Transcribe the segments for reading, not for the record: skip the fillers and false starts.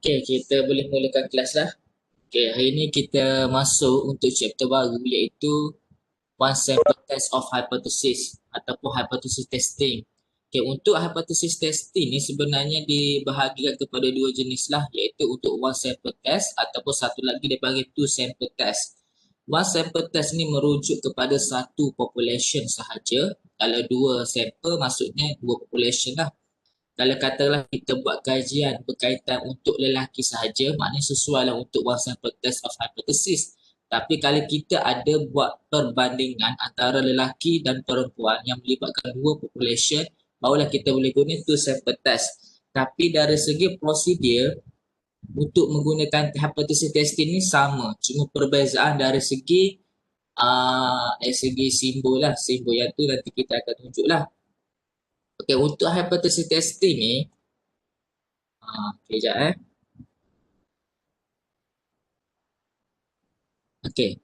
Okay, kita boleh mulakan kelas lah. Okay, hari ni kita masuk untuk chapter baru iaitu one sample test of hypothesis ataupun hypothesis testing. Okay, untuk hypothesis testing ni sebenarnya dibahagikan kepada dua jenis lah, iaitu untuk one sample test ataupun satu lagi dipanggil two sample test. One sample test ni merujuk kepada satu population sahaja. Kalau dua sampel maksudnya dua population lah. Kalau katalah kita buat kajian berkaitan untuk lelaki sahaja, maknanya sesuai lah untuk one sample test of hypothesis. Tapi kalau kita ada buat perbandingan antara lelaki dan perempuan yang melibatkan dua population, barulah kita boleh guna two sample test. Tapi dari segi prosedur untuk menggunakan hypothesis testing ni sama, cuma perbezaan dari segi simbol lah. Simbol yang tu nanti kita akan tunjuk lah. Okey, untuk hypothesis testing ni, okey, sekejap Okey.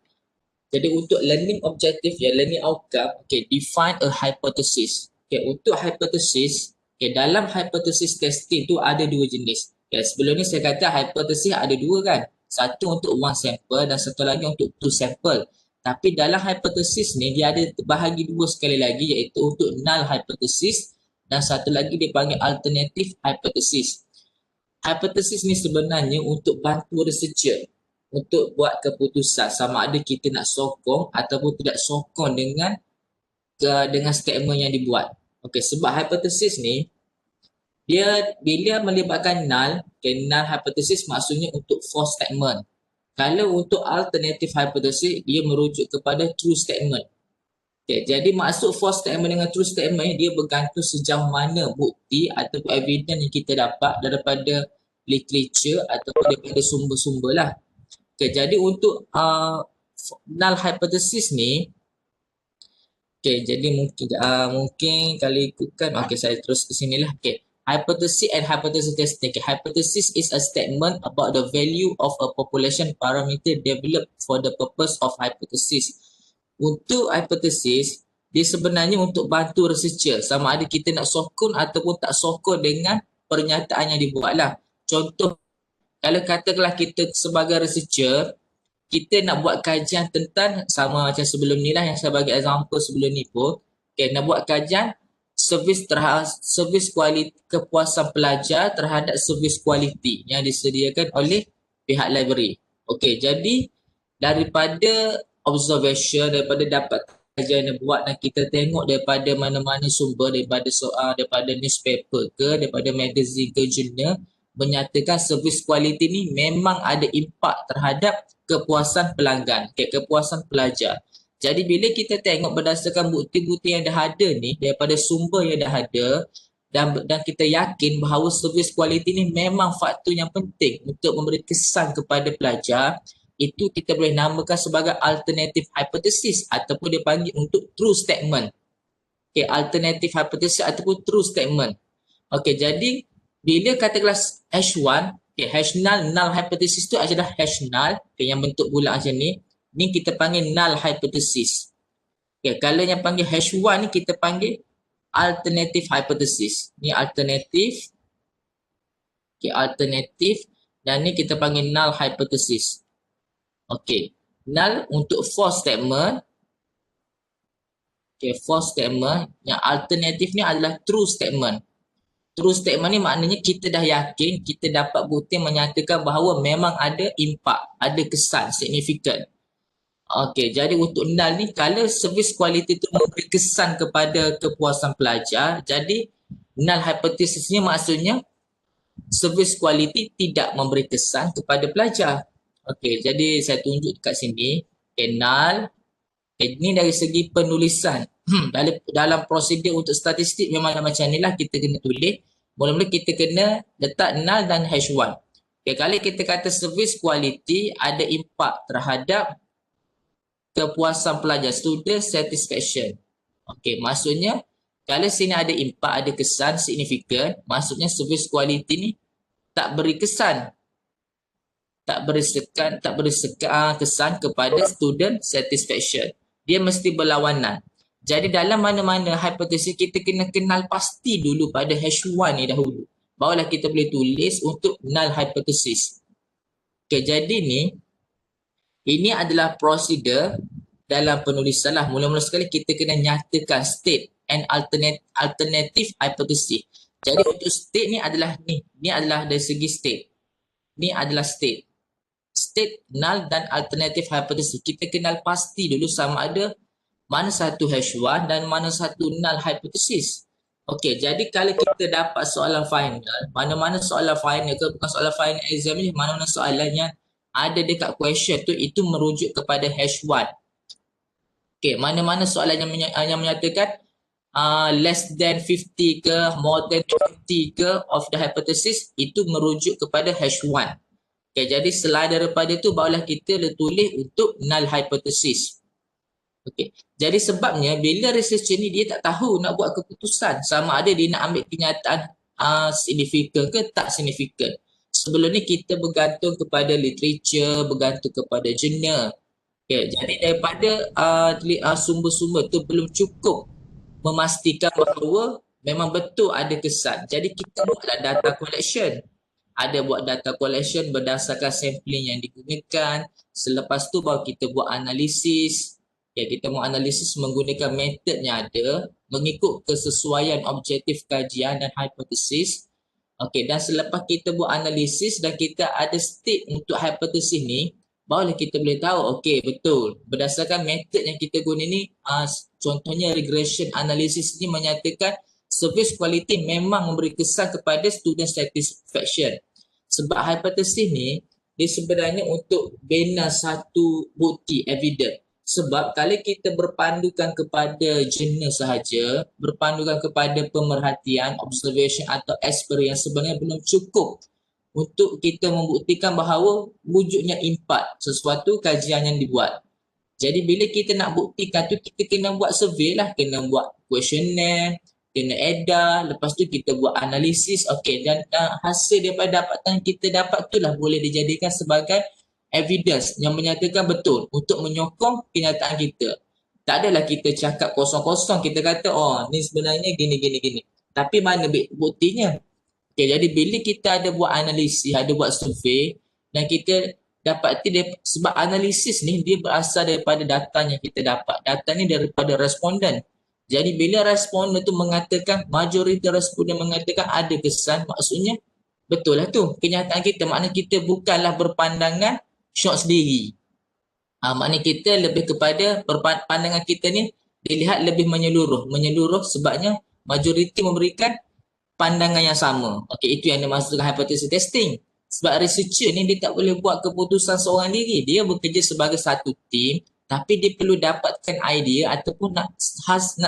Jadi untuk learning objective ya, learning outcome, okey, define a hypothesis. Okey, untuk hypothesis, okey, dalam hypothesis testing tu ada dua jenis. Okay, sebelum ni saya kata hypothesis ada dua kan. Satu untuk one sample dan satu lagi untuk two sample. Tapi dalam hypothesis ni dia ada bahagi dua sekali lagi, iaitu untuk null hypothesis dan satu lagi dipanggil alternative hypothesis. Hypothesis ni sebenarnya untuk bantu researcher untuk buat keputusan sama ada kita nak sokong ataupun tidak sokong dengan statement yang dibuat. Okey, sebab hypothesis ni dia bila melibatkan null, null hypothesis maksudnya untuk false statement. Kalau untuk alternative hypothesis dia merujuk kepada true statement. Okay, jadi maksud false statement dengan true statement dia bergantung sejauh mana bukti atau evidence yang kita dapat daripada literature ataupun daripada sumber-sumber lah. Okay, jadi untuk null hypothesis ni, okay, jadi mungkin kalau ikutkan, okay, saya terus ke sini lah. Okay, hypothesis and hypothesis testing. Okay, hypothesis is a statement about the value of a population parameter developed for the purpose of hypothesis. Untuk hypothesis, dia sebenarnya untuk bantu researcher sama ada kita nak sokong ataupun tak sokong dengan pernyataan yang dibuat lah. Contoh, kalau katakanlah kita sebagai researcher, kita nak buat kajian tentang sama macam sebelum ni lah yang saya bagi example sebelum ni pun, okay, nak buat kajian servis kualiti kepuasan pelajar terhadap servis kualiti yang disediakan oleh pihak library. Okey, jadi daripada observation, daripada dapat kajian yang buat dan kita tengok daripada mana-mana sumber, daripada soal, daripada newspaper ke, daripada magazine ke jurnal, menyatakan servis kualiti ni memang ada impak terhadap kepuasan pelanggan, kepuasan pelajar. Jadi bila kita tengok berdasarkan bukti-bukti yang dah ada ni, daripada sumber yang dah ada, dan kita yakin bahawa servis kualiti ni memang faktor yang penting untuk memberi kesan kepada pelajar, itu kita boleh namakan sebagai alternative hypothesis ataupun dipanggil untuk true statement. Okay, alternative hypothesis ataupun true statement. Okay, jadi bila katakanlah H1, okay, H null hypothesis tu adalah H null, okay, yang bentuk bulat macam ni kita panggil null hypothesis. Okay, kalau yang panggil H1 ni kita panggil alternative hypothesis. Ni alternative, okay, alternative, dan ni kita panggil null hypothesis. Okay, null untuk false statement. Okay, false statement. Yang alternative ni adalah true statement. True statement ni maknanya kita dah yakin, kita dapat bukti menyatakan bahawa memang ada impak, ada kesan signifikan. Okey, jadi untuk null ni kalau servis kualiti tu memberi kesan kepada kepuasan pelajar, jadi null hypothesisnya maksudnya servis kualiti tidak memberi kesan kepada pelajar. Okey, jadi saya tunjuk dekat sini, okay, null. Okay, ini dari segi penulisan. Dalam prosedur untuk statistik memang macam ni lah kita kena tulis. Mula-mula kita kena letak null dan H1. Okay, kalau kita kata servis kualiti ada impak terhadap kepuasan pelajar, student satisfaction. Okey, maksudnya kalau sini ada impak, ada kesan signifikan, maksudnya servis kualiti ni tak beri kesan. Tak beri kesan kepada student satisfaction. Dia mesti berlawanan. Jadi dalam mana-mana hypothesis kita kena kenal pasti dulu pada H1 ni dahulu. barulah kita boleh tulis untuk null hypothesis. Okay, jadi ni, ini adalah prosedur dalam penulisan lah. Mula-mula sekali kita kena nyatakan state and alternative hypothesis. Jadi untuk state ni adalah ni adalah dari segi state. Ni adalah state. State, null dan alternative hypothesis. Kita kenal pasti dulu sama ada mana satu H1 dan mana satu null hypothesis. Okey, jadi kalau kita dapat soalan final, mana-mana soalan final ke bukan soalan final exam ni, mana-mana soalan yang ada dekat question tu, itu merujuk kepada H1. Okey, mana-mana soalan yang menyatakan less than 50 ke, more than 20 ke of the hypothesis, itu merujuk kepada H1. Okay, jadi selain daripada itu barulah kita tulis untuk null hypothesis. Okay. Jadi sebabnya bila researcher ni dia tak tahu nak buat keputusan sama ada dia nak ambil kenyataan signifikan ke tak signifikan. Sebelum ni kita bergantung kepada literature, bergantung kepada jurnal. Okay. Jadi daripada sumber-sumber tu belum cukup memastikan bahawa memang betul ada kesan. Jadi kita buatlah data collection. Ada buat data collection berdasarkan sampling yang digunakan. Selepas tu baru kita buat analisis. Ya, kita mau analisis menggunakan metod yang ada mengikut kesesuaian objektif kajian dan hipotesis. Okey, dan selepas kita buat analisis dan kita ada state untuk hipotesis ni, barulah kita boleh tahu okey betul berdasarkan metod yang kita guna ni, contohnya regression analysis ni menyatakan service quality memang memberi kesan kepada student satisfaction. Sebab hipotesis ni dia sebenarnya untuk bina satu bukti evidence. Sebab kalau kita berpandukan kepada jurnal sahaja, berpandukan kepada pemerhatian, observation atau experience, sebenarnya belum cukup untuk kita membuktikan bahawa wujudnya impact sesuatu kajian yang dibuat. Jadi bila kita nak buktikan tu, kita kena buat survey lah, kena buat questionnaire, kena edar, lepas tu kita buat analisis. Okey, dan hasil daripada dapatan kita dapat tu lah boleh dijadikan sebagai evidence yang menyatakan betul untuk menyokong kenyataan kita. Tak adalah kita cakap kosong-kosong, kita kata oh ni sebenarnya gini. Tapi mana buktinya? Okey, jadi bila kita ada buat analisis, ada buat survey dan kita dapat sebab analisis ni dia berasal daripada data yang kita dapat. Data ni daripada responden. Jadi bila responden tu mengatakan, majoriti responden mengatakan ada kesan, maksudnya betul lah tu kenyataan kita. Maknanya kita bukanlah berpandangan short sendiri. Maknanya kita lebih kepada pandangan kita ni dilihat lebih menyeluruh. Menyeluruh sebabnya majoriti memberikan pandangan yang sama. Okey, itu yang dimaksudkan hypothesis testing. Sebab researcher ni dia tak boleh buat keputusan seorang diri. Dia bekerja sebagai satu tim, tapi dia perlu dapatkan idea ataupun nak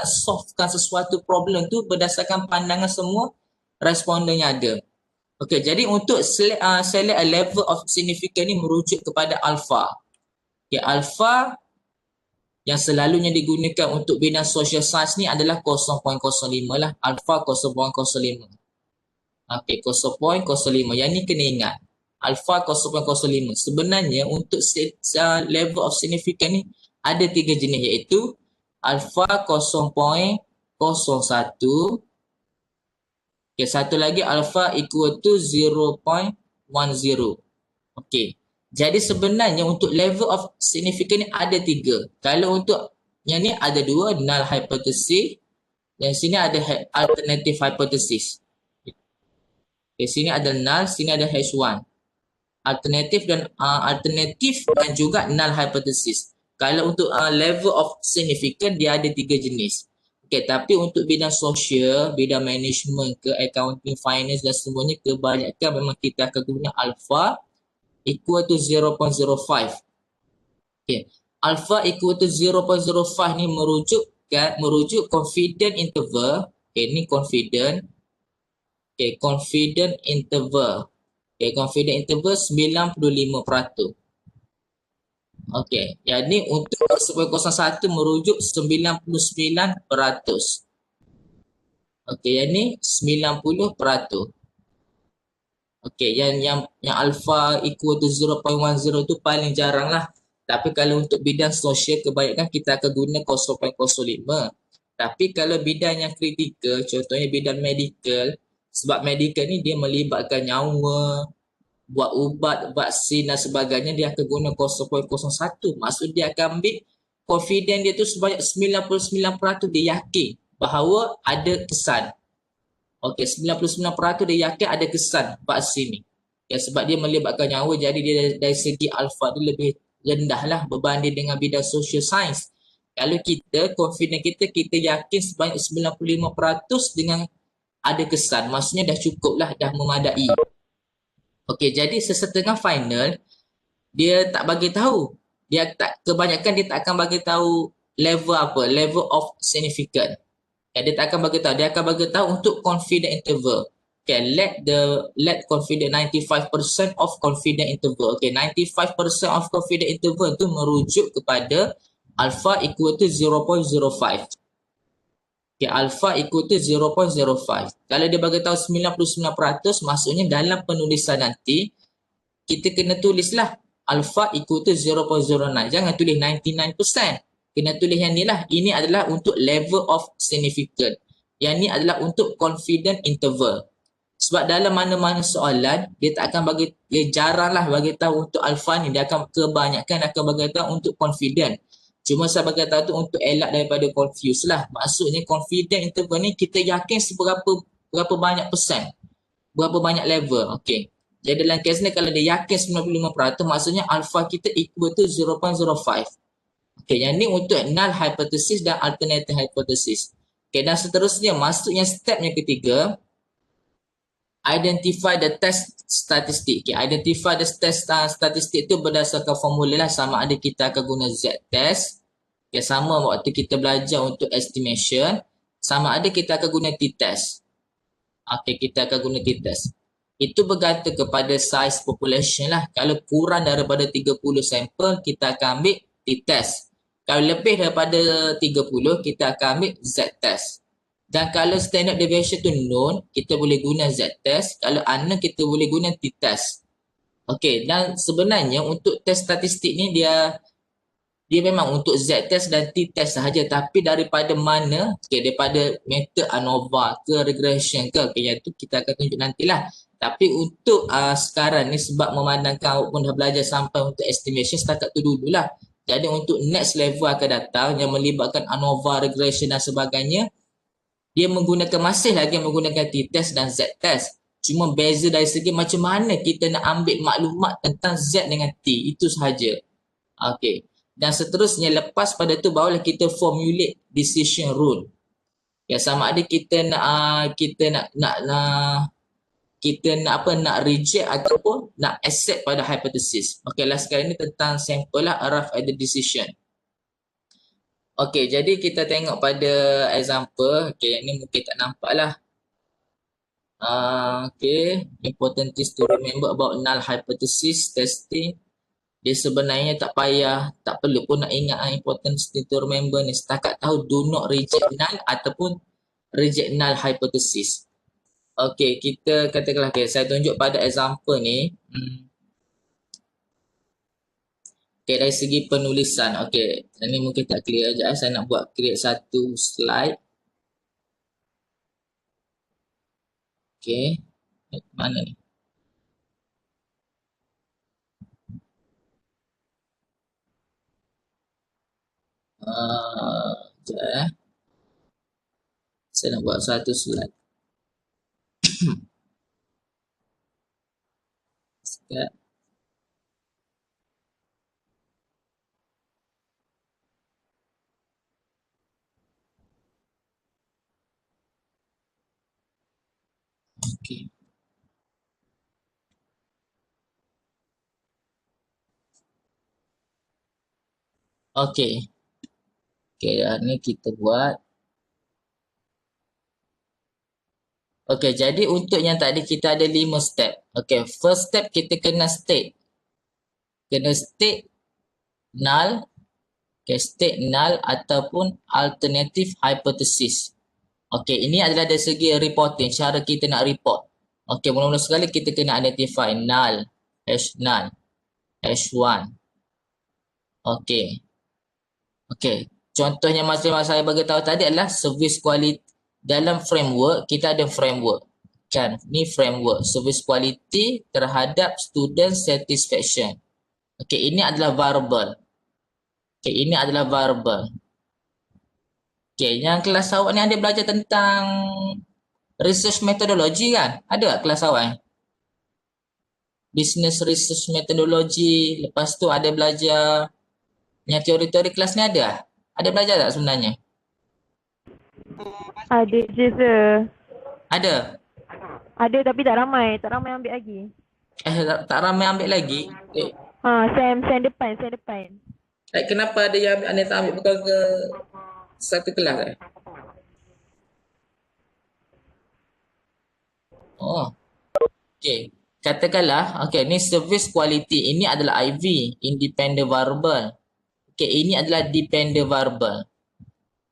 solvekan sesuatu problem tu berdasarkan pandangan semua responden yang ada. Okey, jadi untuk select a level of significance ni merujuk kepada alpha. Okey, alpha yang selalunya digunakan untuk bidang social science ni adalah 0.05 lah. Alpha 0.05. Okey, 0.05. Yang ni kena ingat. Alpha 0.05. Sebenarnya untuk level of significance ni ada 3 jenis iaitu alpha 0.01. Okey, satu lagi alpha equal to 0.10. Okey. Jadi sebenarnya untuk level of significance ni ada 3. Kalau untuk yang ni ada 2, null hypothesis, dan sini ada alternative hypothesis. Okay, sini ada null, sini ada H1. Alternatif dan juga null hypothesis. Kalau untuk level of significance dia ada 3 jenis. Okay, tapi untuk bidang sosial, bidang management ke accounting, finance dan semuanya kebanyakan memang kita akan guna alpha equal to 0.05. Okay, alpha equal to 0.05 ni merujuk confident interval. Okay, ni confident. Okay, confident interval. Okay, confident interval 95%. Okay, jadi untuk 0.01 merujuk 99%. Okay, yang ni 90%. Okay, yang alpha equal to 0.10 tu paling jarang lah. Tapi kalau untuk bidang sosial kebanyakan kita akan guna 0.05. Tapi kalau bidang yang kritikal, contohnya bidang medical, Sebab medical ni dia melibatkan nyawa, buat ubat, vaksin dan sebagainya, dia akan guna 0.01. Maksud dia akan ambil confident dia tu sebanyak 99% dia yakin bahawa ada kesan. Okey, 99% dia yakin ada kesan vaksin ni. Ya, sebab dia melibatkan nyawa, jadi dia dari segi alfa dia lebih rendah lah berbanding dengan bidang social science. Kalau kita, confident kita yakin sebanyak 95% dengan ada kesan. Maksudnya dah cukup lah, dah memadai. Okey, jadi sesetengah final, dia tak bagi tahu. Kebanyakan dia tak akan bagi tahu level apa, level of significant. Dia tak akan bagi tahu, dia akan bagi tahu untuk confident interval. Okay, let confident 95% of confident interval. Okay, 95% of confident interval tu merujuk kepada alpha equal to 0.05. Okay, alpha equal to 0.05. Kalau dia bagi tahu 99%, maksudnya dalam penulisan nanti kita kena tulislah alpha equal to 0.09. Jangan tulis 99%. Kena tulis yang ni lah. Ini adalah untuk level of significant. Yang ni adalah untuk confident interval. Sebab dalam mana-mana soalan, dia tak akan bagi, dia jarang lah bagi tahu untuk alpha ni. Dia akan kebanyakan akan bagi tahu untuk confident. Cuma saya bagi tahu tu untuk elak daripada confuse lah. Maksudnya confident interval ni kita yakin berapa banyak persen. Berapa banyak level. Okay. Jadi dalam kes ni kalau dia yakin 95%, maksudnya alpha kita equal to 0.05. Okay, yang ni untuk null hypothesis dan alternative hypothesis. Okay, dan seterusnya masuk yang step yang ketiga, identify the test statistic. Okay, identify the test statistic tu berdasarkan formula lah, sama ada kita akan guna z-test. Okay, sama waktu kita belajar untuk estimation, sama ada kita akan guna t-test. Okay, kita akan guna t-test. Itu bergantung kepada size population lah. Kalau kurang daripada 30 sampel, kita akan ambil t-test. Kalau lebih daripada 30, kita akan ambil z-test. Dan kalau standard deviation tu known, kita boleh guna z-test. Kalau unknown, kita boleh guna t-test. Okey, dan sebenarnya untuk test statistik ni dia memang untuk z-test dan t-test sahaja, tapi daripada mana, daripada method ANOVA ke regression ke, yang tu kita akan tunjuk nantilah. Tapi untuk sekarang ni sebab memandangkan awak pun dah belajar sampai untuk estimation, setakat tu dululah. Jadi untuk next level akan datang yang melibatkan ANOVA, regression dan sebagainya, dia masih lagi menggunakan t-test dan z-test. Cuma beza dari segi macam mana kita nak ambil maklumat tentang z dengan t, itu sahaja. Okey. Dan seterusnya lepas pada tu barulah kita formulate decision rule. Ya, sama ada kita nak nak reject ataupun nak accept pada hypothesis. Okey, last sekali ni tentang sample lah, arrive at the decision. Okey, jadi kita tengok pada example. Okey, yang ni mungkin tak nampak lah. Okey, important things to remember about null hypothesis testing. Dia sebenarnya tak payah, tak perlu pun nak ingat important things to remember ni. Setakat tahu do not reject null ataupun reject null hypothesis. Okey, kita katakanlah, saya tunjuk pada example ni. Okey, dari segi penulisan. Okey, ini mungkin tak clear aja. Saya nak create satu slide. Okey, mana ni? Sekejap. Saya nak buat satu slide. Sekejap. Okey. Okey. Okey, ni kita buat. Okey, jadi untuk yang tadi kita ada 5 step. Okey, first step kita kena state. Kena state null. Okay, state null ataupun alternative hypothesis. Okey, ini adalah dari segi reporting, cara kita nak report. Okey, mula-mula sekali kita kena identify null, h-null, h1. Okey. Okey, contohnya macam saya bagi tahu tadi adalah service quality. Dalam framework, kita ada framework. kan, ni framework service quality terhadap student satisfaction. Okey, ini adalah variable. Okey, ini adalah variable. Okey, yang kelas awak ni ada belajar tentang research methodology kan? Ada tak kelas awak? Business research methodology. Lepas tu ada belajar yang teori-teori kelas ni ada? Ada belajar tak sebenarnya? Ada je se. Ada? Ada tapi tak ramai. Tak ramai ambil lagi. Tak ramai ambil lagi. Sem depan. Kenapa ada yang ambil, ada yang tak ambil bukan ke satu kelas Oh. Okey. Katakanlah, okey, ni service quality. Ini adalah IV, independent variable. Okey, ini adalah dependent variable.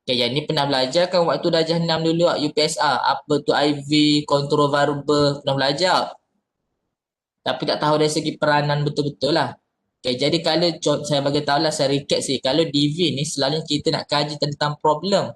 Okey, yang ni pernah belajar kan waktu darjah 6 dulu UPSR. Apa tu IV, control variable, pernah belajar. Tapi tak tahu dari segi peranan betul-betul lah. Okay, jadi kalau saya bagi tahu lah, saya recap sih. Kalau DV ni selalunya kita nak kaji tentang problem.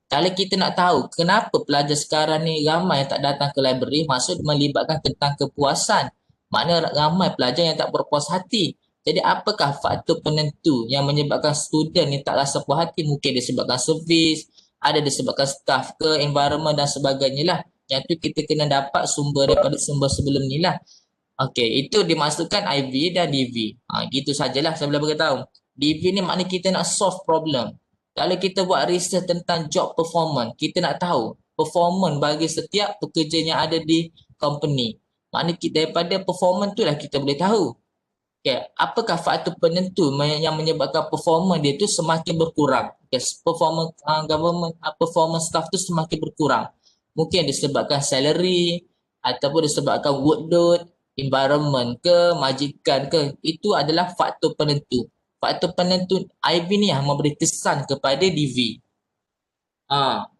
Kalau kita nak tahu kenapa pelajar sekarang ni ramai yang tak datang ke library, maksud melibatkan tentang kepuasan. Makna ramai pelajar yang tak berpuas hati. Jadi apakah faktor penentu yang menyebabkan student ni tak rasa puas hati? Mungkin disebabkan servis, ada disebabkan staff ke, environment dan sebagainya lah. Yang tu kita kena dapat sumber daripada sumber sebelum ni lah. Okey, itu dimasukkan IV dan DV. Gitu sajalah saya boleh beritahu. DV ni maknanya kita nak solve problem. Kalau kita buat research tentang job performance, kita nak tahu performance bagi setiap pekerja yang ada di company. Maknanya daripada performance tu lah kita boleh tahu. Okay, apakah faktor penentu yang menyebabkan performance dia tu semakin berkurang? Okay, performance government, performance staff tu semakin berkurang. Mungkin disebabkan salary ataupun disebabkan workload, environment ke, majikan ke. Itu adalah faktor penentu. Faktor penentu IV ni yang memberi kesan kepada DV.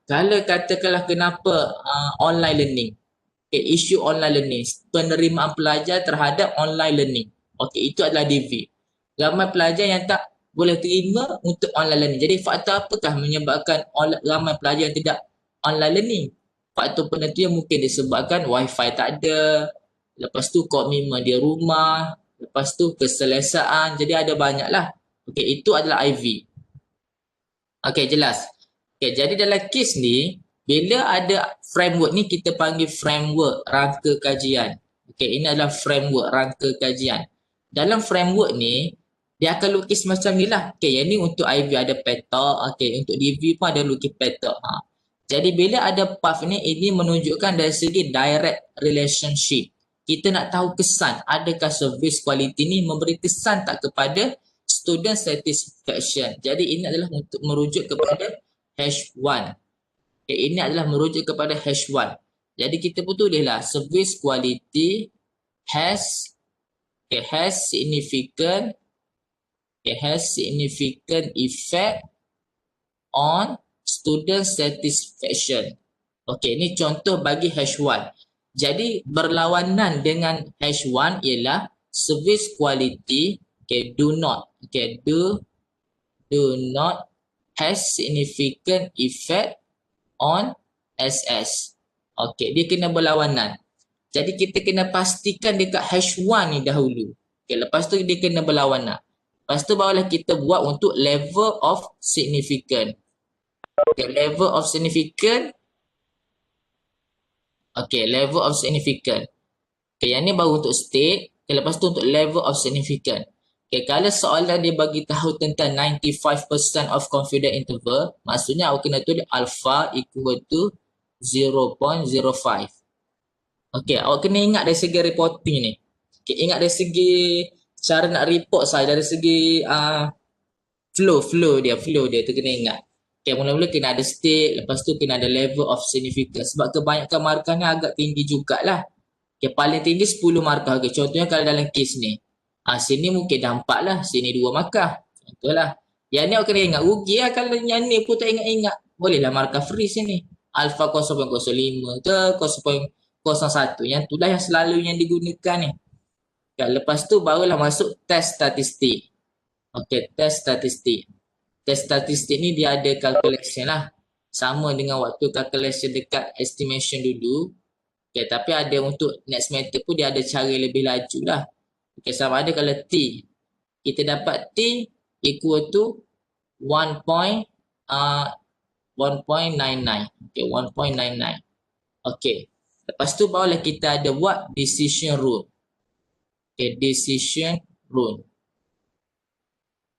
Kalau katakanlah kenapa online learning. Okay, isu online learning. Penerimaan pelajar terhadap online learning. Okey, itu adalah DV. Ramai pelajar yang tak boleh terima untuk online learning. Jadi faktor apakah menyebabkan ramai pelajar yang tidak online learning? Faktor penentu yang mungkin disebabkan wifi tak ada, lepas tu komitmen di rumah, lepas tu keselesaan. Jadi ada banyaklah. Okey, itu adalah IV. Okey, jelas. Okey, jadi dalam kes ni, bila ada framework ni kita panggil framework rangka kajian. Okey, ini adalah framework rangka kajian. Dalam framework ni, dia akan lukis macam ni lah. Okey, yang ni untuk IV ada peta. Okey, untuk DV pun ada lukis peta. Jadi bila ada path ni, ini menunjukkan dari segi direct relationship. Kita nak tahu kesan, adakah service quality ni memberi kesan tak kepada student satisfaction. Jadi ini adalah untuk merujuk kepada H1. Okay, ini adalah merujuk kepada H1. Jadi kita pun tulislah service quality has significant effect on student satisfaction. Okey, ini contoh bagi H1. Jadi berlawanan dengan H1 ialah service quality do not has significant effect on SS. Okey, dia kena berlawanan. Jadi kita kena pastikan dekat H1 ni dahulu. Okey, lepas tu dia kena berlawanan. Lepas tu barulah kita buat untuk level of significant. Okay, level of significant. Okay, level of significant. Okay, yang ni baru untuk state. Okay, lepas tu untuk level of significant. Okay, kalau soalan dia bagi tahu tentang 95% of confidence interval, maksudnya awak kena tulis alpha equal to 0.05. Okay, awak kena ingat dari segi reporting ni. Okay, ingat dari segi cara nak report saya, dari segi flow dia tu kena ingat. Okay, mula-mula kena ada state, lepas tu kena ada level of significance. Sebab kebanyakan markah ni agak tinggi jugalah. Okay, paling tinggi 10 markah. Okay, contohnya kalau dalam kes ni. Sini mungkin dah 4 lah, sini 2 markah. Contohlah. Yang ni awak kena ingat. Rugi lah kalau yang ni pun tak ingat-ingat. Bolehlah markah free sini. Alpha 0.05 ke 0.01. Yang tu lah yang selalu yang digunakan ni. Okay, lepas tu barulah masuk test statistik. Okay, test statistik. Test statistik ni dia ada calculation lah. Sama dengan waktu calculation dekat estimation dulu. Okay, tapi ada untuk next method pun dia ada cara lebih laju lah. Okay, sama ada kalau T, kita dapat T equal to 1.99. Okay, 1.99. Okay. Lepas tu barulah kita ada buat decision rule. Okay, decision rule.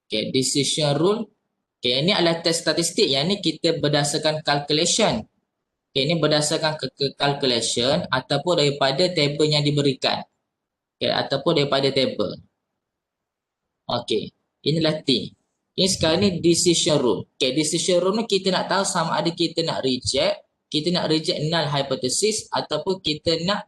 Okay, decision rule. Okay, ini adalah test statistik. Yang ni kita berdasarkan calculation. Okay, ini berdasarkan calculation ataupun daripada table yang diberikan. Okay, ataupun daripada table. Okay, inilah T. Ini sekarang ni decision rule. Okay, decision rule ni kita nak tahu sama ada kita nak reject null hypothesis ataupun kita nak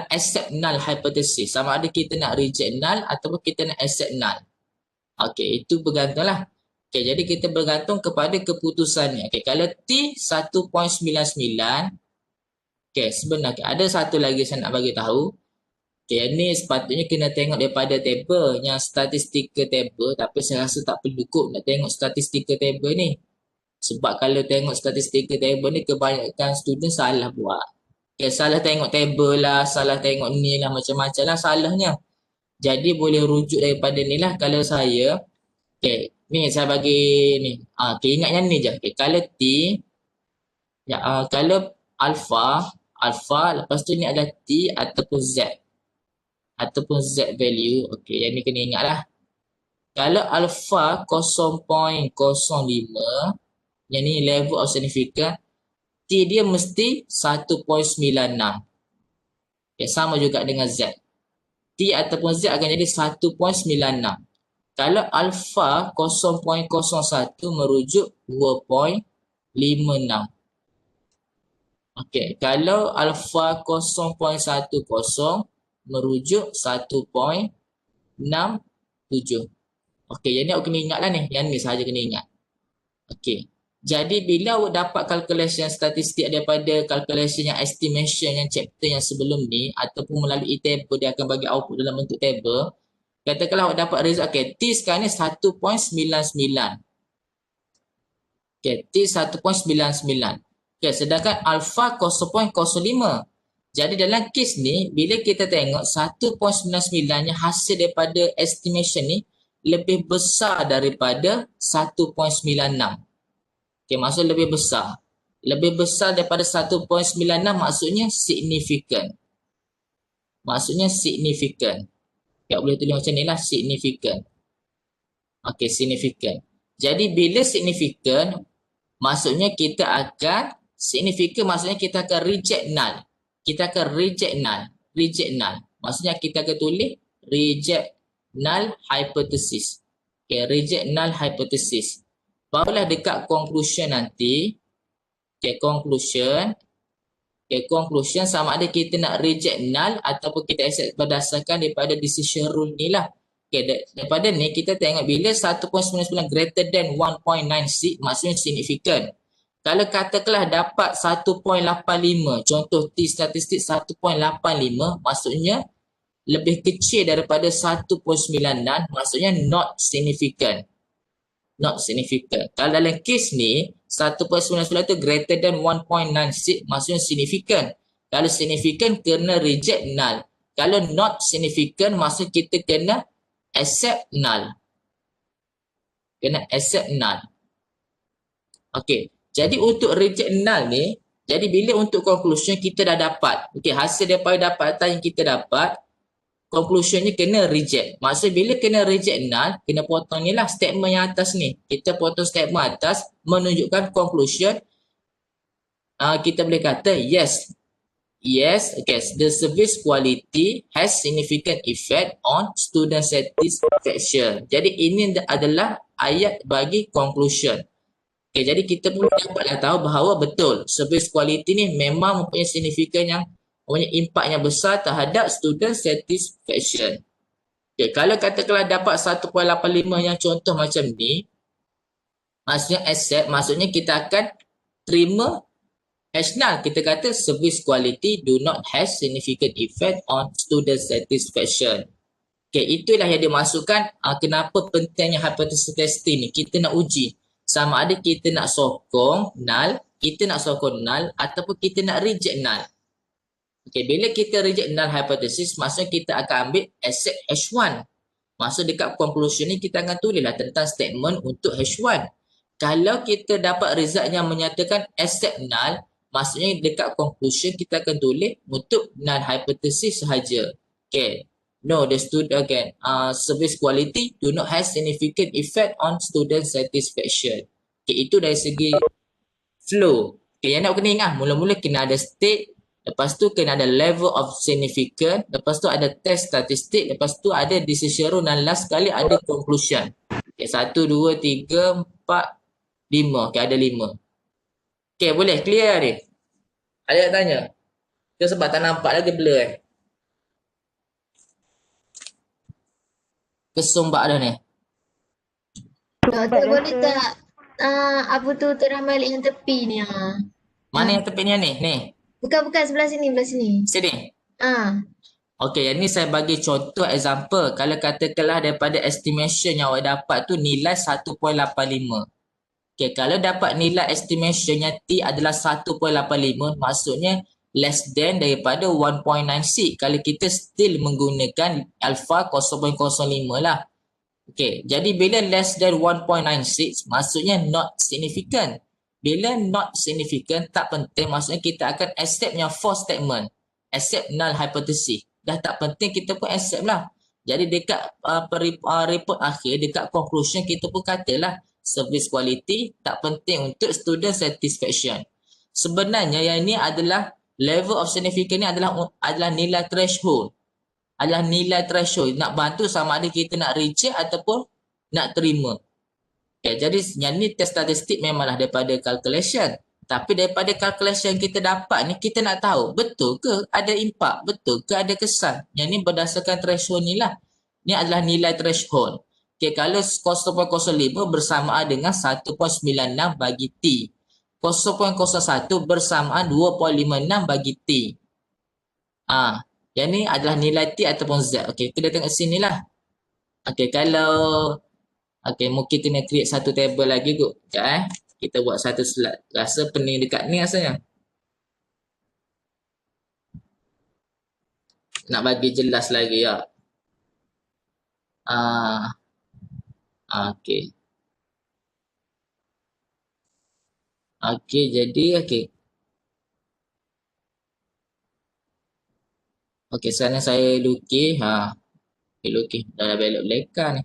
accept null hypothesis. Sama ada kita nak reject null ataupun kita nak accept null. Okey, itu bergantunglah. Okey, jadi kita bergantung kepada keputusannya. Okey, kalau T 1.99, okey, sebenarnya ada satu lagi saya nak bagi tahu. Okey, ini sepatutnya kena tengok daripada table yang statistical table, tapi saya rasa tak perlu kot nak tengok statistical table ni. Sebab kalau tengok statistical table ni kebanyakan student salah buat. Okay, salah tengok table lah, salah tengok ni lah, macam-macam lah salahnya. Jadi boleh rujuk daripada ni lah kalau saya. Okay, ni saya bagi ni. Okay, ingat yang ni je. Okay, kalau T, ya, kalau alpha, lepas tu ni adalah T ataupun Z. Ataupun Z value. Okay, yang ni kena ingat lah. Kalau alpha 0.05, yang ni level of significance, T dia mesti 1.96. Okay, sama juga dengan Z. T ataupun Z akan jadi 1.96. Kalau alpha 0.01 merujuk 2.56. Okay, kalau alpha 0.10 merujuk 1.67. Okay, yang ni awak kena ingat lah ni. Yang ni sahaja kena ingat. Okay. Jadi bila awak dapat calculation statistik daripada calculation yang estimation yang chapter yang sebelum ni ataupun melalui table, dia akan bagi output dalam bentuk table. Katakanlah awak dapat result, okay, T sekarang ni 1.99. Okay, T 1.99. Okay, sedangkan alpha 0.05. Jadi dalam kes ni, bila kita tengok 1.99 yang hasil daripada estimation ni lebih besar daripada 1.96. Okay, maksud lebih besar. Lebih besar daripada 1.96 maksudnya significant. Maksudnya significant. Okay, boleh tulis macam ni lah, significant. Okay, significant. Jadi bila significant, maksudnya kita akan reject null. Kita akan reject null. Reject null. Maksudnya kita akan tulis reject null hypothesis. Okay, reject null hypothesis. Barulah dekat conclusion nanti. Okay, conclusion. Okay, conclusion sama ada kita nak reject null ataupun kita accept berdasarkan daripada decision rule ni lah. Okay, daripada ni kita tengok bila 1.99 greater than 1.96 maksudnya significant. Kalau katakanlah dapat 1.85, contoh T statistik 1.85 maksudnya lebih kecil daripada 1.96 maksudnya not significant. Not significant. Kalau dalam kes ni 1.99 tu greater than 1.96 maksudnya significant. Kalau significant kena reject null. Kalau not significant maksud kita kena accept null. Kena accept null. Okey. Jadi untuk reject null ni, jadi bila untuk conclusion kita dah dapat. Okey, hasil daripada dapatan yang kita dapat, conclusionnya kena reject. Maksud bila kena reject null, kena potong ni lah statement yang atas ni. Kita potong statement atas menunjukkan conclusion. Kita boleh kata yes. Yes, okay, the service quality has significant effect on student satisfaction. Jadi ini adalah ayat bagi conclusion. Okay, jadi kita pun dapatlah tahu bahawa betul service quality ni memang mempunyai signifikan yang mempunyai impak yang besar terhadap student satisfaction. Okay, kalau katakanlah dapat 1.85 yang contoh macam ni, maksudnya accept, maksudnya kita akan terima null. Kita kata service quality do not have significant effect on student satisfaction. Okay, itulah yang dimasukkan kenapa pentingnya hypothesis testing ni. Kita nak uji sama ada kita nak sokong null kita nak sokong null ataupun kita nak reject null. Okey, bila kita reject null hypothesis, maksudnya kita akan ambil accept H1. Maksud dekat conclusion ni kita akan tulislah tentang statement untuk H1. Kalau kita dapat result yang menyatakan accept null, maksudnya dekat conclusion kita akan tulis untuk null hypothesis sahaja. Okay. No, the student again, service quality do not have significant effect on student satisfaction. Okay, itu dari segi flow. Okay, yang nak kena ingat, mula-mula kena ada state, lepas tu kena ada level of significant, lepas tu ada test statistik, lepas tu ada decision rule dan last sekali ada conclusion. Okay, 1, 2, 3, 4, 5. Okay, ada 5. Okay, boleh clear ni? Ada yang tanya? Dia sebab tak nampak lagi blur Kesumbak dah ni. Doktor boleh tak apa tu terang balik yang tepi ni Mana yang tepi ni? Ni. Bukan sebelah sini. Sini. Ah. Okey, yang ni saya bagi contoh example. Kalau katakanlah daripada estimation yang awak dapat tu nilai 1.85. Okey, kalau dapat nilai estimationnya T adalah 1.85, maksudnya less than daripada 1.96. Kalau kita still menggunakan alpha 0.05 lah. Okey, jadi bila less than 1.96, maksudnya not significant. Bila not significant, tak penting, maksudnya kita akan accept yang false statement. Accept null hypothesis. Dah tak penting, kita pun accept lah. Jadi dekat report akhir, dekat conclusion, kita pun katalah service quality tak penting untuk student satisfaction. Sebenarnya yang ini adalah level of significance ni adalah nilai threshold. Adalah nilai threshold. Nak bantu sama ada kita nak reject ataupun nak terima. Okay, jadi yang ni test statistik memanglah daripada calculation. Tapi daripada calculation kita dapat ni, kita nak tahu betul ke ada impact, betul ke ada kesan. Yang ni berdasarkan threshold ni lah. Ni adalah nilai threshold. Okay, kalau 0.05 bersamaan dengan 1.96 bagi T. 0.01 bersamaan 2.56 bagi T. Yang ni adalah nilai T ataupun Z. Okay, kita tengok sini lah. Okay, kalau mungkin kena create satu table lagi kot. Sekejap kita buat satu slide. Rasa pening dekat ni rasanya. Nak bagi jelas lagi ya. Okey. Okey, jadi okey. Okey, sekarang saya lukis. Lukis dah belok belakang ni.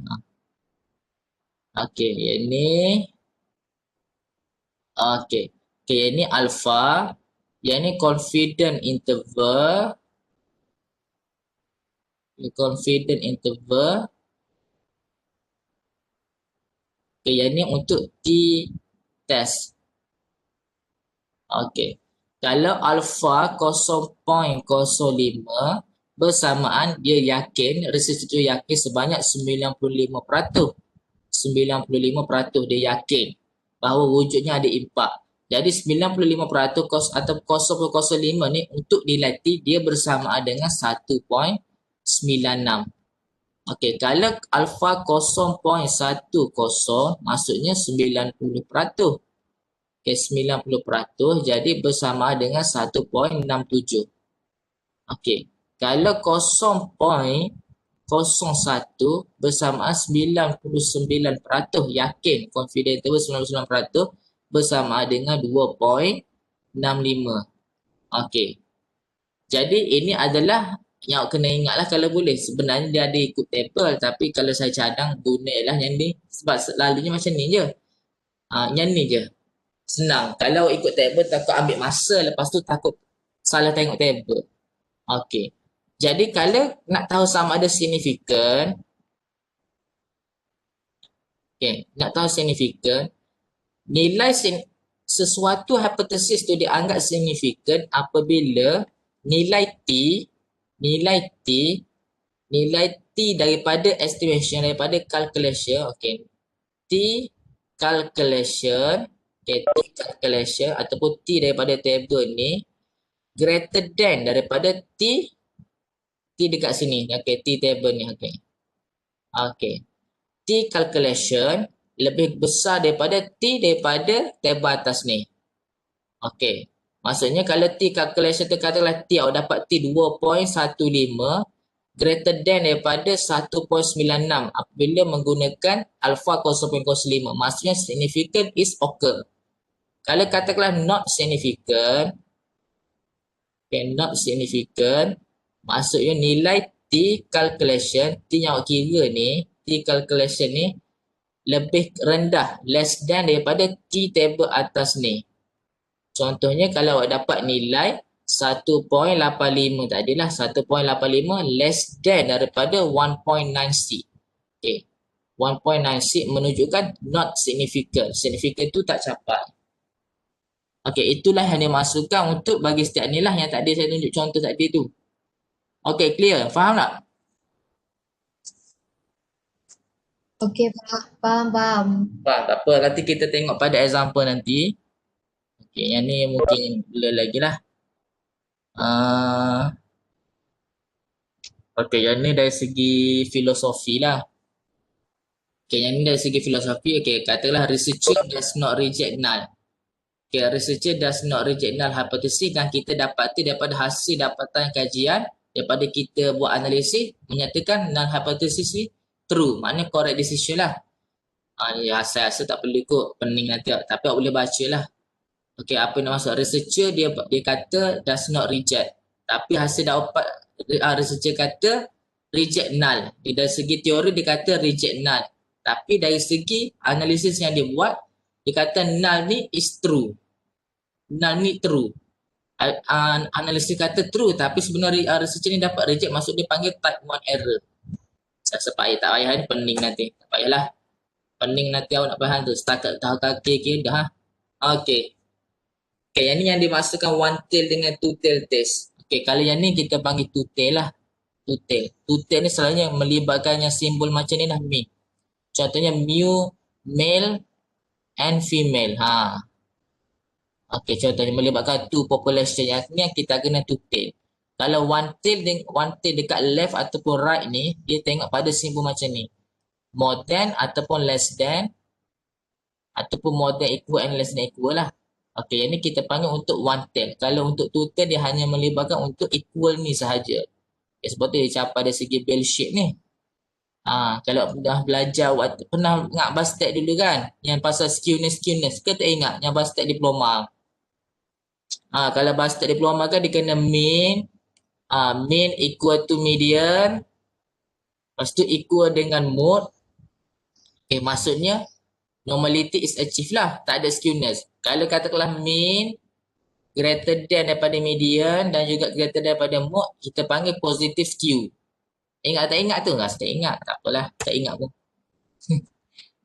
Okey, yang ni. Okey. Okey, yang ni alpha. Yang ni confident interval. Confident interval. Okay, yang ni untuk T test. Okey. Kalau alpha 0.05 bersamaan dia yakin, research tu yakin sebanyak 95%. 95% dia yakin bahawa wujudnya ada impak. Jadi 95% atau 0.05 ni untuk nilai T dia bersamaan dengan 1.96. Okey, kalau alpha 0.10 maksudnya 90%. Okey, 90% jadi bersamaan dengan 1.67. Okey, kalau 0.01 bersamaan 99% yakin, confident interval 99% bersamaan dengan 2.65. Okey. Jadi ini adalah yang kena ingatlah kalau boleh. Sebenarnya dia ada ikut table, tapi kalau saya cadang gunalah yang ni sebab selalunya macam ni je. Yang ni je. Senang. Kalau ikut table takut ambil masa, lepas tu takut salah tengok table. Okey. Jadi kalau nak tahu sama ada signifikan, nak tahu signifikan, nilai sesuatu hipotesis tu dianggap signifikan apabila nilai T daripada estimation, daripada calculation, T calculation, T calculation ataupun T daripada table ni greater than daripada T dekat sini, T table ni, T calculation lebih besar daripada T daripada table atas ni. Okey. Maksudnya kalau T calculation tu katakanlah T awak dapat T 2.15 greater than daripada 1.96 apabila menggunakan alpha 0.05. Maksudnya significant is occur. Kalau katakanlah not significant, okay, not significant, maksudnya nilai T calculation, T yang awak kira ni, T calculation ni lebih rendah, less than daripada T table atas ni. Contohnya kalau awak dapat nilai 1.85 tadilah, 1.85 less than daripada 1.96. Okay. 1.96 menunjukkan not significant. Significant tu tak capai. Okey, itulah yang dimasukkan untuk bagi setiap nilai yang tadi saya tunjuk contoh tadi tu. Okey, clear? Faham tak? Okey, faham. Faham, tak apa. Nanti kita tengok pada example nanti. Okey, yang ni mungkin blur lagi lah. Okey, yang ni dari segi filosofi lah. Okey, yang ni dari segi filosofi. Okey, katalah researcher does not reject null. Okay, researcher does not reject null hypothesis dan kita dapati daripada hasil dapatan kajian daripada kita buat analisis menyatakan null hypothesis ni true, maknanya correct decision lah. Ya, saya rasa tak perlu ikut pening nanti tapi awak boleh baca lah. Okay, apa yang maksud researcher dia kata does not reject tapi hasil dapat researcher kata reject null. Dari segi teori dia kata reject null tapi dari segi analisis yang dia buat dia kata null ni is true. Null ni true. Analisis kata true tapi sebenarnya researcher ni dapat reject, maksud dia panggil type 1 error. Saya sepayah tak payah ni pening nanti. Tak payahlah. Pening nanti awak nak faham tu. Setakat tahu kaki kira dah. Okey. Okey, yang ni yang dimaksudkan one tail dengan two tail test. Okey, kalau yang ni kita panggil two tail lah. Two tail. Two tail ni selalunya melibatkan yang simbol macam ni lah mu. Contohnya mu male and female. Okey, contohnya melibatkan two population. Yang ni yang kita guna two tail. Kalau one tail dekat left ataupun right ni, dia tengok pada simbol macam ni. More than ataupun less than ataupun more than equal and less than equal lah. Okey, yang ni kita panggil untuk one tail. Kalau untuk two tail dia hanya melibatkan untuk equal ni sahaja. Sebab tu dia capai dari segi bell shape ni. Kalau dah belajar pernah ingat Bastek dulu kan? Yang pasal skewness. Ke tak ingat yang Bastek diploma? Kalau Bastek diploma kan dia kena mean equal to median. Lepas tu equal dengan mode. Okay, maksudnya normality is achieved lah. Tak ada skewness. Kalau katakanlah mean greater than daripada median dan juga greater daripada mode, kita panggil positive skew. Ingat tak ingat tu? Rasa tak ingat. Tak apalah. Tak ingat pun.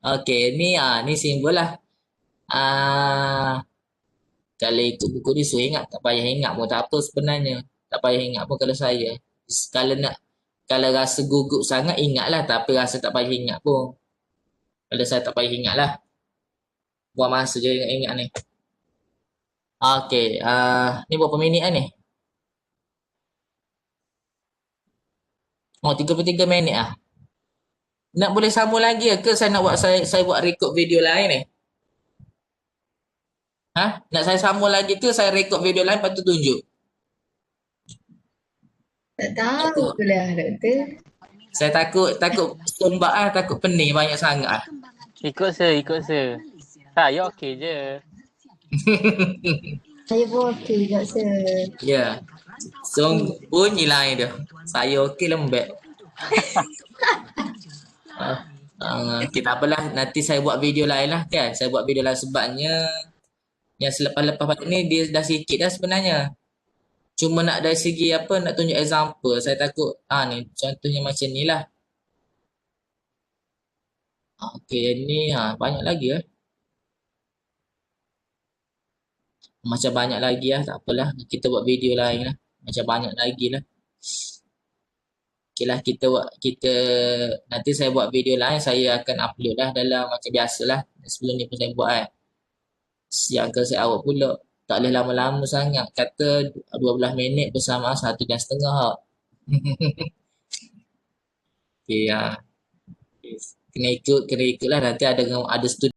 Okay, ni simbol lah. Kalau ikut buku ni suruh ingat. Tak payah ingat pun. Tak apa sebenarnya. Tak payah ingat pun kalau saya. Kalau rasa gugup sangat, ingatlah. Tapi rasa tak payah ingat pun. Kalau saya tak payah ingat lah. Buat masa je ingat ni. Okay. Ni berapa minit lah ni? 33 minit lah. Nak boleh sambung lagi ke saya nak buat saya buat record video lain ni? Nak saya sambung lagi ke saya record video lain lepas tu tunjuk? Tak tahu lah doktor. Saya takut tombak takut pening banyak sangat Ikut saya. Saya okey je. Saya pun okey juga sir. Ya. So bunyi lain dia. Saya okey lembek. Kita apalah nanti saya buat video lain lah kan. Saya buat video lain sebabnya yang selepas-lepas ni dia dah sikit dah sebenarnya. Cuma nak dari segi nak tunjuk example. Saya takut ni contohnya macam ni lah. Okey, ni banyak lagi lah. Macam banyak lagi lah, tak apalah. Kita buat video lain lah. Macam banyak lagi lah. Okay lah, nanti saya buat video lain, saya akan upload lah dalam macam biasalah. Sebelum ni pun saya buat kan. Siang ke saya awak pula. Tak boleh lama-lama sangat. Kata 12 minit bersama 1 jam setengah. Okay, kena ikut lah. Nanti ada student